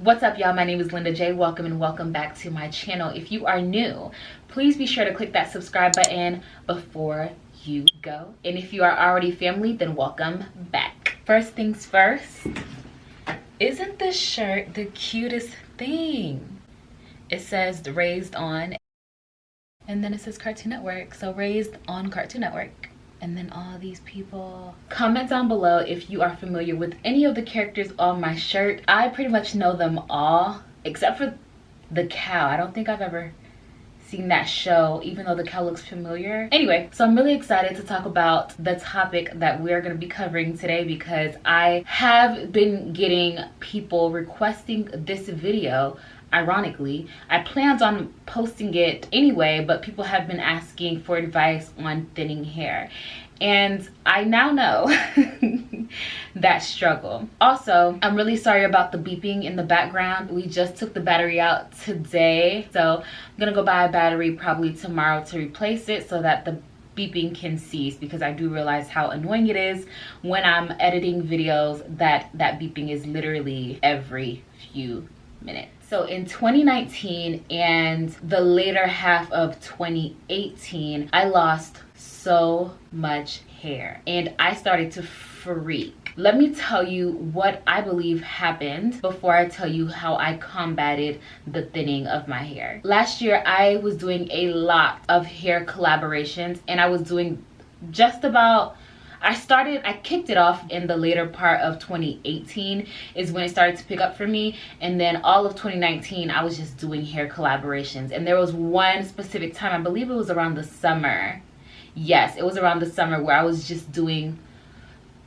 What's up, y'all? My name is Lynda J. Welcome and welcome back to my channel. If you are new, please be sure to click that subscribe button before you go. And if you are already family, then welcome back. First things first, isn't this shirt the cutest thing? It says raised on, and then it says Cartoon Network. So raised on Cartoon Network. And then all these people. Comment down below if you are familiar with any of the characters on my shirt. I pretty much know them all, except for the cow. I don't think I've ever seen that show, even though the cow looks familiar. Anyway, so I'm really excited to talk about the topic that we're going to be covering today, because I have been getting people requesting this video. Ironically, I planned on posting it anyway, but people have been asking for advice on thinning hair. And I now know that struggle. Also, I'm really sorry about the beeping in the background. We just took the battery out today. So I'm gonna go buy a battery probably tomorrow to replace it so that the beeping can cease, because I do realize how annoying it is when I'm editing videos that beeping is literally every few minutes. So in 2019 and the later half of 2018, I lost so much hair and I started to freak. Let me tell you what I believe happened before I tell you how I combated the thinning of my hair. Last year, I was doing a lot of hair collaborations, and I was doing just about, I kicked it off in the later part of 2018 is when it started to pick up for me. And then all of 2019, I was just doing hair collaborations. And there was one specific time, I believe it was around the summer. Yes, it was around the summer where I was just doing,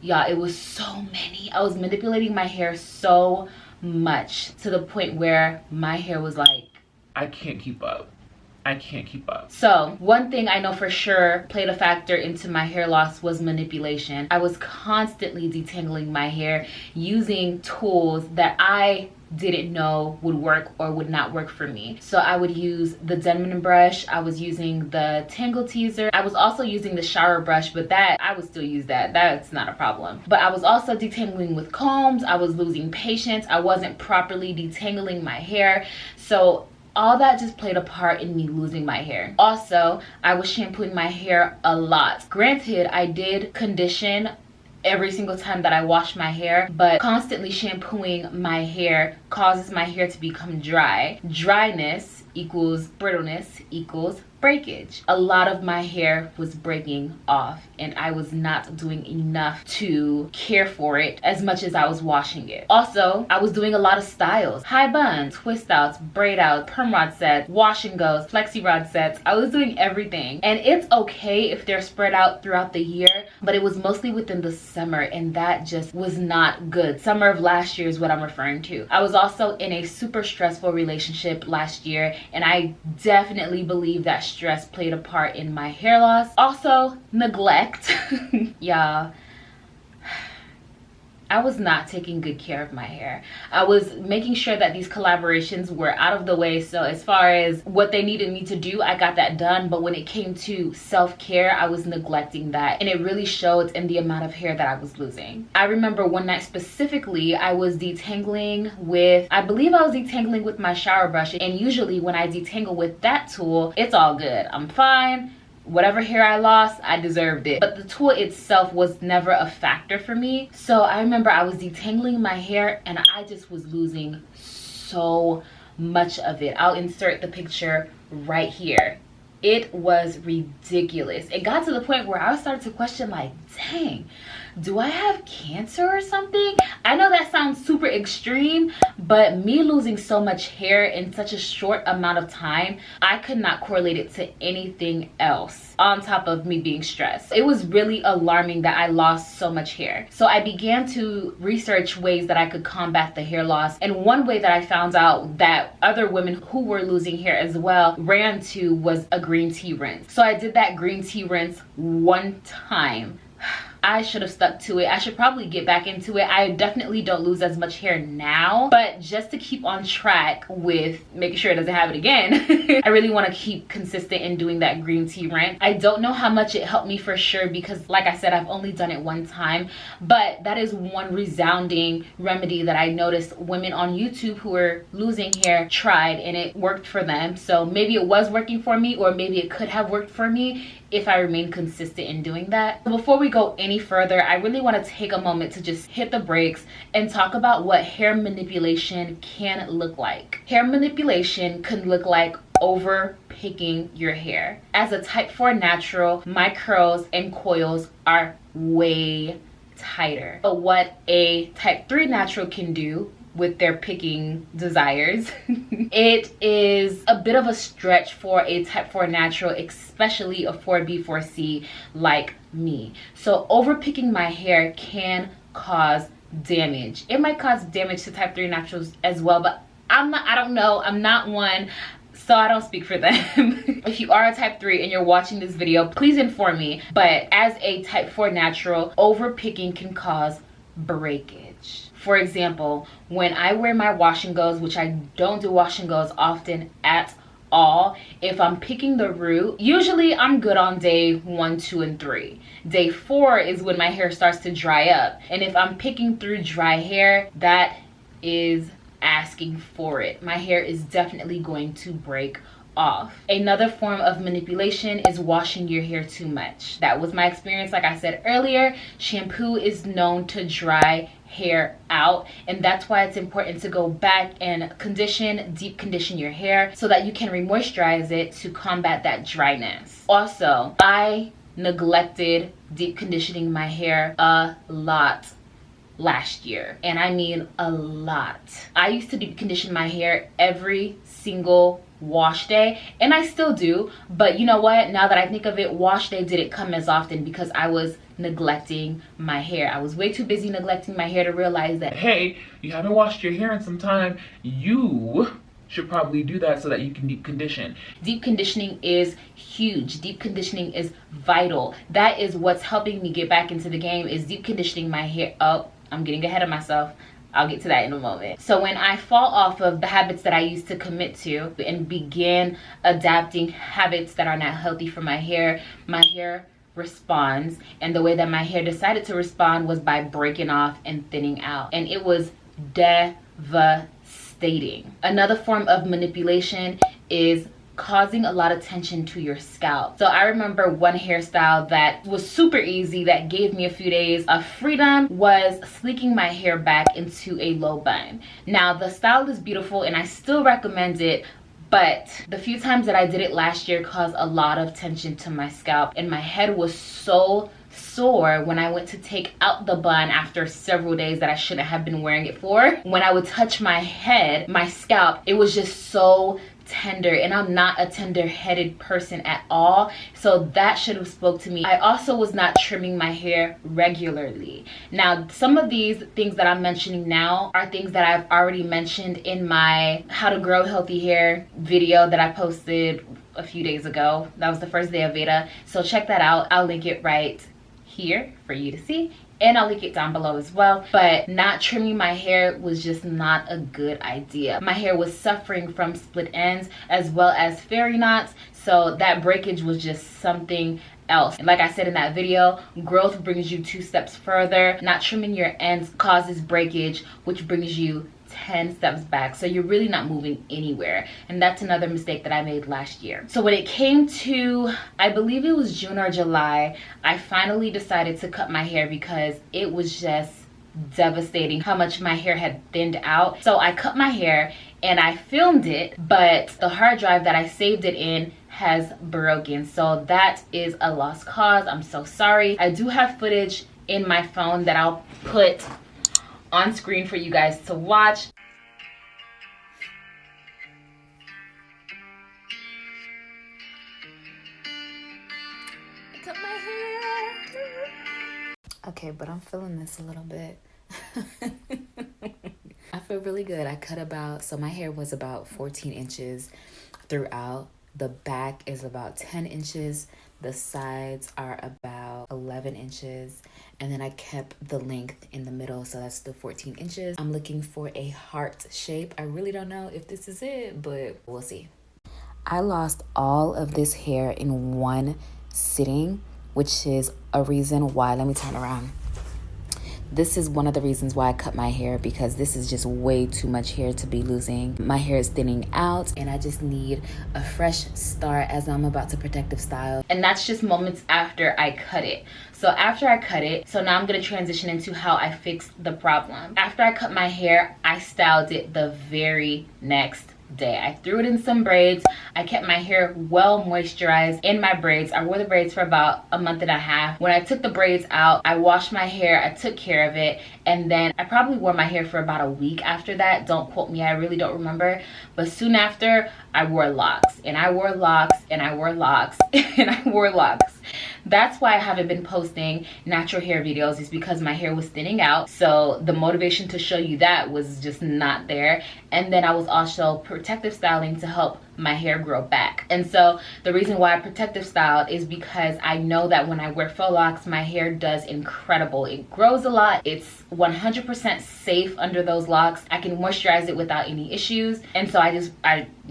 yeah, it was so many. I was manipulating my hair so much to the point where my hair was like, I can't keep up. I can't keep up. So one thing I know for sure played a factor into my hair loss was manipulation. I was constantly detangling my hair using tools that I didn't know would work or would not work for me. So I would use the Denman brush, I was using the Tangle Teaser, I was also using the shower brush, but that I would still use that. That's not a problem. But I was also detangling with combs. I was losing patience. I wasn't properly detangling my hair. So all that just played a part in me losing my hair. Also, I was shampooing my hair a lot. Granted, I did condition every single time that I wash my hair, but constantly shampooing my hair causes my hair to become dry. Dryness equals brittleness equals breakage. A lot of my hair was breaking off, and I was not doing enough to care for it as much as I was washing it. Also, I was doing a lot of styles: high bun, twist outs, braid outs, perm rod sets, wash and goes, flexi rod sets. I was doing everything, and it's okay if they're spread out throughout the year, but it was mostly within the summer, and that just was not good. Summer of last year is what I'm referring to. I was also in a super stressful relationship last year, and I definitely believe that stress played a part in my hair loss. Also, neglect. Y'all, I was not taking good care of my hair. I was making sure that these collaborations were out of the way. So as far as what they needed me to do, I got that done. But when it came to self-care, I was neglecting that. And it really showed in the amount of hair that I was losing. I remember one night specifically, I was detangling with, I believe I was detangling with my shower brush. And usually when I detangle with that tool, it's all good. I'm fine. Whatever hair I lost, I deserved it. But the tool itself was never a factor for me. So I remember I was detangling my hair and I just was losing so much of it. I'll insert the picture right here. It was ridiculous. It got to the point where I started to question, like, dang, do I have cancer or something? I know that sounds super extreme, but me losing so much hair in such a short amount of time, I could not correlate it to anything else on top of me being stressed. It was really alarming that I lost so much hair. So I began to research ways that I could combat the hair loss. And one way that I found out that other women who were losing hair as well ran to was a green tea rinse. So I did that green tea rinse one time. I should have stuck to it. I should probably get back into it. I definitely don't lose as much hair now, but just to keep on track with making sure it doesn't happen again, I really want to keep consistent in doing that green tea rinse. I don't know how much it helped me for sure, because like I said, I've only done it one time, but that is one resounding remedy that I noticed women on YouTube who were losing hair tried, and it worked for them. So maybe it was working for me, or maybe it could have worked for me if I remain consistent in doing that. Before we go any further, I really want to take a moment to just hit the brakes and talk about what hair manipulation can look like. Hair manipulation can look like over picking your hair. As a type 4 natural, my curls and coils are way tighter. But what a type 3 natural can do with their picking desires, it is a bit of a stretch for a type 4 natural, especially a 4B, 4C like me. So over picking my hair can cause damage. It might cause damage to type 3 naturals as well, but I don't know, I'm not one, so I don't speak for them. If you are a type 3 and you're watching this video, please inform me. But as a type 4 natural, over picking can cause breakage. For example, when I wear my wash and goes, which I don't do wash and goes often at all, if I'm picking the root, usually I'm good on day 1, 2, and 3. Day 4 is when my hair starts to dry up. And if I'm picking through dry hair, that is asking for it. My hair is definitely going to break off. Another form of manipulation is washing your hair too much. That was my experience. Like I said earlier, shampoo is known to dry hair out, and that's why it's important to go back and deep condition your hair so that you can re-moisturize it to combat that dryness. Also, I neglected deep conditioning my hair a lot last year, and I mean a lot. I used to deep condition my hair every single wash day, and I still do, but you know what, now that I think of it, wash day didn't come as often because I was neglecting my hair. I was way too busy neglecting my hair to realize that, hey, you haven't washed your hair in some time, you should probably do that so that you can deep condition. Deep conditioning is huge. Deep conditioning is vital. That is what's helping me get back into the game, is deep conditioning my hair. Oh, I'm getting ahead of myself. I'll get to that in a moment. So when I fall off of the habits that I used to commit to and begin adapting habits that are not healthy for my hair responds. And the way that my hair decided to respond was by breaking off and thinning out. And it was devastating. Another form of manipulation is causing a lot of tension to your scalp. So I remember one hairstyle that was super easy, that gave me a few days of freedom, was sleeking my hair back into a low bun. Now the style is beautiful and I still recommend it, but the few times that I did it last year caused a lot of tension to my scalp, and my head was so sore when I went to take out the bun after several days that I shouldn't have been wearing it for. When I would touch my head, my scalp, it was just so tender, and I'm not a tender-headed person at all, so that should have spoke to me. I also was not trimming my hair regularly. Now some of these things that I'm mentioning now are things that I've already mentioned in my how to grow healthy hair video that I posted a few days ago. That was the first day of VEDA, so check that out. I'll link it right here for you to see, and I'll link it down below as well. But not trimming my hair was just not a good idea. My hair was suffering from split ends as well as fairy knots, so that breakage was just something else. And like I said in that video, growth brings you 2 steps further. Not trimming your ends causes breakage, which brings you 10 steps back, so you're really not moving anywhere. And that's another mistake that I made last year. So when it came to, I believe it was June or July, I finally decided to cut my hair because it was just devastating how much my hair had thinned out. So I cut my hair and I filmed it, but the hard drive that I saved it in has broken, so that is a lost cause. I'm so sorry. I do have footage in my phone that I'll put on screen for you guys to watch. I cut my hair. Okay, but I'm feeling this a little bit. I feel really good. I cut about, so my hair was about 14 inches throughout. The back is about 10 inches. The sides are about 11 inches. And then I kept the length in the middle, so that's the 14 inches. I'm looking for a heart shape. I really don't know if this is it, but we'll see. I lost all of this hair in one sitting, which is a reason why, let me turn around. This is one of the reasons why I cut my hair, because this is just way too much hair to be losing. My hair is thinning out and I just need a fresh start as I'm about to protective style. And that's just moments after I cut it. So after I cut it, so now I'm gonna transition into how I fixed the problem. After I cut my hair, I styled it the very next day. I threw it in some braids. I kept my hair well moisturized in my braids. I wore the braids for about a month and a half. When I took the braids out, I washed my hair, I took care of it, and then I probably wore my hair for about a week after that. Don't quote me, I really don't remember. But soon after, I wore locks, and I wore locks, and I wore locks, and I wore locks. That's why I haven't been posting natural hair videos, is because my hair was thinning out. So the motivation to show you that was just not there. And then I was also protective styling to help my hair grow back. And so the reason why I protective styled is because I know that when I wear faux locks, my hair does incredible. It grows a lot. It's 100% safe under those locks. I can moisturize it without any issues. And so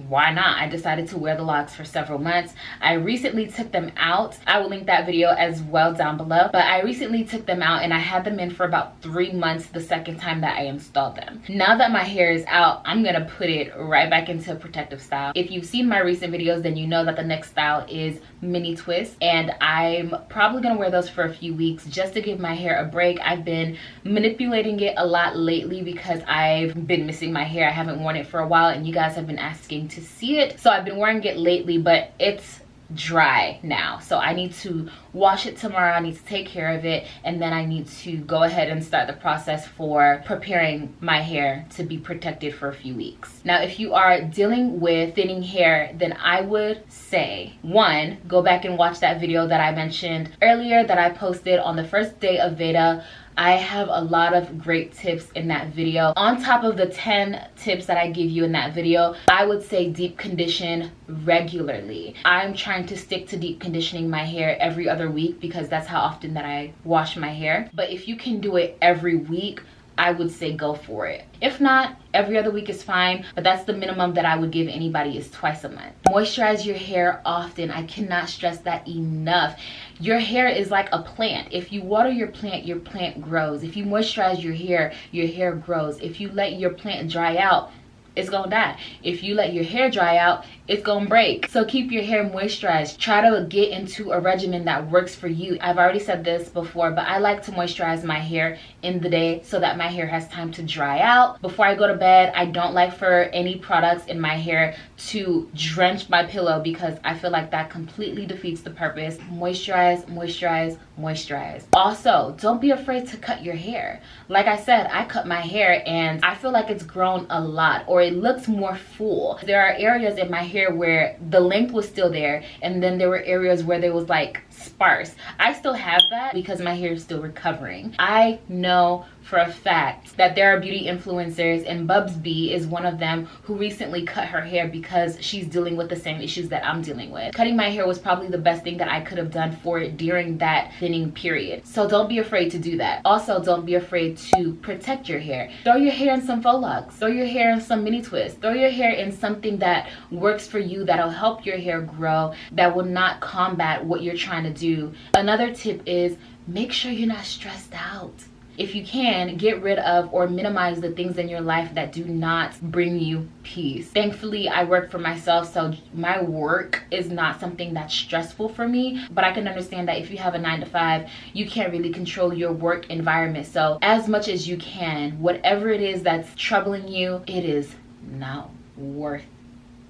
why not? I decided to wear the locks for several months. I recently took them out. I will link that video as well down below. But I recently took them out and I had them in for about 3 months the second time that I installed them. Now that my hair is out, I'm gonna put it right back into protective style. If you've seen my recent videos, then you know that the next style is mini twist, and I'm probably gonna wear those for a few weeks just to give my hair a break. I've been manipulating it a lot lately because I've been missing my hair. I haven't worn it for a while and you guys have been asking to see it, so I've been wearing it lately, but it's dry now, so I need to wash it tomorrow. I need to take care of it, and then I need to go ahead and start the process for preparing my hair to be protected for a few weeks. Now, if you are dealing with thinning hair, then I would say, one, go back and watch that video that I mentioned earlier that I posted on the first day of VEDA. I have a lot of great tips in that video. On top of the 10 tips that I give you in that video, I would say deep condition regularly. I'm trying to stick to deep conditioning my hair every other week because that's how often that I wash my hair. But if you can do it every week, I would say go for it. If not, every other week is fine, but that's the minimum that I would give anybody, is twice a month. Moisturize your hair often. I cannot stress that enough. Your hair is like a plant. If you water your plant grows. If you moisturize your hair grows. If you let your plant dry out, it's gonna die. If you let your hair dry out, it's gonna break. So keep your hair moisturized. Try to get into a regimen that works for you. I've already said this before, but I like to moisturize my hair in the day so that my hair has time to dry out. Before I go to bed, I don't like for any products in my hair to drench my pillow because I feel like that completely defeats the purpose. Moisturize, moisturize, moisturize. Also, don't be afraid to cut your hair. Like I said, I cut my hair and I feel like it's grown a lot, or it looks more full. There are areas in my hair where the length was still there, and then there were areas where there was like sparse. I still have that because my hair is still recovering. I know for a fact that there are beauty influencers, and Bubs B is one of them, who recently cut her hair because she's dealing with the same issues that I'm dealing with. Cutting my hair was probably the best thing that I could have done for it during that thinning period. So don't be afraid to do that. Also, don't be afraid to protect your hair. Throw your hair in some faux locks. Throw your hair in some mini twists. Throw your hair in something that works for you, that'll help your hair grow, that will not combat what you're trying to do. Another tip is make sure you're not stressed out. If you can, get rid of or minimize the things in your life that do not bring you peace. Thankfully, I work for myself, so my work is not something that's stressful for me, but I can understand that if you have a 9-to-5, you can't really control your work environment. So as much as you can, whatever it is that's troubling you, it is not worth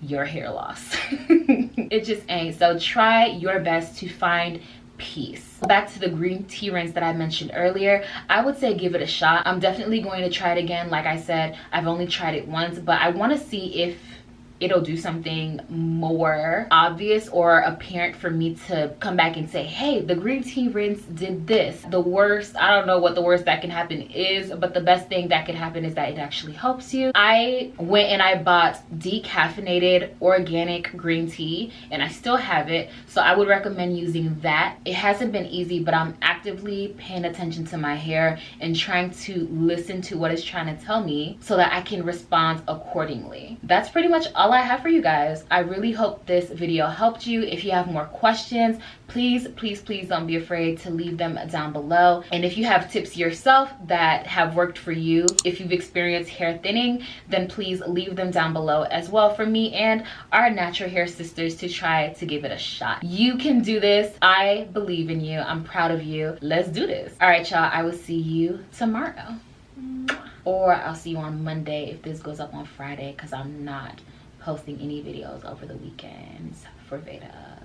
your hair loss. It just ain't. So try your best to find peace. Back to the green tea rinse that I mentioned earlier, I would say give it a shot. I'm definitely going to try it again. Like I said, I've only tried it once, but I want to see if it'll do something more obvious or apparent for me to come back and say, hey, the green tea rinse did this. The worst, I don't know what the worst that can happen is, but the best thing that could happen is that it actually helps you. I went and I bought decaffeinated organic green tea, and I still have it, so I would recommend using that. It hasn't been easy, but I'm actively paying attention to my hair and trying to listen to what it's trying to tell me so that I can respond accordingly. That's pretty much all I have for you guys. I really hope this video helped you. If you have more questions, please don't be afraid to leave them down below. And if you have tips yourself that have worked for you, if you've experienced hair thinning, then please leave them down below as well for me and our natural hair sisters to try to give it a shot. You can do this. I believe in you. I'm proud of you. Let's do this. All right, y'all, I will see you tomorrow, or I'll see you on Monday if this goes up on Friday, because I'm not posting any videos over the weekends for VEDA.